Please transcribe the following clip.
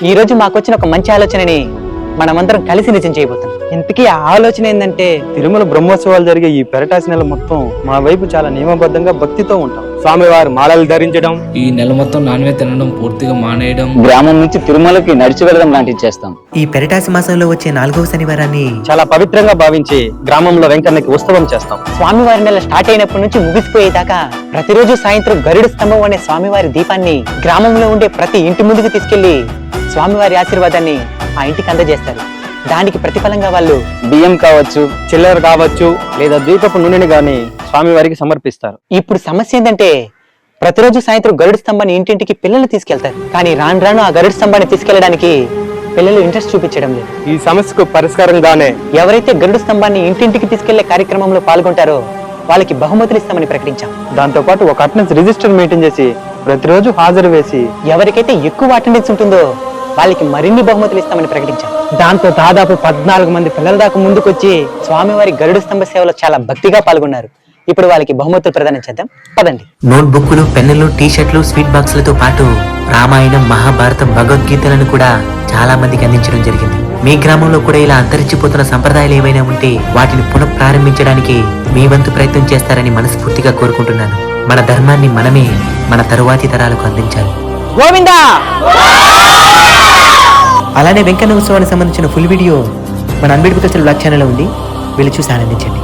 ఈ రోజు మాకు వచ్చిన ఒక మంచి ఆలోచనని మనమందరం కలిసి నిజం చేయబోతున్నాం. ఇంతకీ ఆ ఆలోచన ఏంటంటే, తిరుమల బ్రహ్మోత్సవాలు జరిగే ఈ పెరటాసి నెల మొత్తం మా వైపు చాలా నియమబద్ధంగా భక్తితో ఉంటాం. స్వామివారు మాలలు ధరించడం, ఈ నెల మొత్తం నాన్ వెజ్ తినడం పూర్తిగా మానేయడం, గ్రామం నుంచి తిరుమలకి నడిచి వెళ్ళడం లాంటివి చేస్తాం. ఈ పెరటాసి మాసంలో వచ్చే 4వ శనివారాన్ని చాలా పవిత్రంగా భావించి గ్రామంలో వెంకన్నకి ఉత్సవం చేస్తాం. స్వామివారి నెల స్టార్ట్ అయినప్పటి నుంచి ముగిసిపోయేదాకా ప్రతిరోజు సాయంత్రం గరుడ స్తంభం అనే స్వామివారి దీపాన్ని గ్రామంలో ఉండే ప్రతి ఇంటి ముందుకు తీసుకెళ్లి స్వామివారి ఆశీర్వాదాన్ని ఆ ఇంటికి అందజేస్తారు. దానికి ప్రతిఫలంగా వాళ్ళు బియ్యం కావచ్చు, చిల్లర కావచ్చు, లేదా దీపపు నూనెని గాని స్వామివారికి సమర్పిస్తారు. ఇప్పుడు సమస్య ఏంటంటే, ప్రతిరోజు సాయంత్రం గరుడ స్తంభాన్ని ఇంటింటికి పిల్లలు తీసుకెళ్తారు. కానీ రాను రాను ఆ గరుడ స్తంభాన్ని తీసుకెళ్లడానికి పిల్లలు ఇంట్రెస్ట్ చూపించడం లేదు. ఈ సమస్యకు పరిష్కారంగానే ఎవరైతే గరుడ స్తంభాన్ని ఇంటింటికి తీసుకెళ్లే కార్యక్రమంలో పాల్గొంటారో వాళ్ళకి బహుమతులు ఇస్తామని ప్రకటించాం. దాంతో పాటు ఒక అటెండెన్స్ రిజిస్టర్ మెయింటైన్ చేసి ప్రతిరోజు హాజరు వేసి ఎవరికైతే ఎక్కువ అటెండెన్స్ ఉంటుందో వాళ్ళకి మరిన్ని బహుమతులు ఇస్తామని ప్రకటించాం. దాంతో దాదాపు 14 మంది పిల్లల దాకా ముందుకొచ్చి స్వామివారి గరుడ స్తంభ సేవలో చాలా భక్తిగా పాల్గొన్నారు. ఇప్పుడు వాళ్ళకి బహుమతులు ప్రదానం చేద్దాం, పదండి. నోట్ బుక్కులు, పెన్నులు, టీ-షర్ట్లు, స్వీట్ బాక్సులతో పాటు రామాయణం, మహాభారతం, భగవద్గీతలను కూడా చాలా మందికి అందించడం జరిగింది. మీ గ్రామంలో కూడా ఇలా అంతరించిపోతున్న సంప్రదాయాలు ఏవైనా ఉంటే వాటిని పునః ప్రారంభించడానికి మీ వంతు ప్రయత్నం చేస్తారని మనస్ఫూర్తిగా కోరుకుంటున్నాను. మన ధర్మాన్ని మనమే మన తరువాతి తరాలకు అందించాలి. గోవిందా! అలానే వెంకన్న ఉత్సవానికి సంబంధించిన ఫుల్ వీడియో మన అన్బిడ్ బ్లాగ్ ఛానల్లో ఉంది, వెళ్ళి చూసి ఆనందించండి.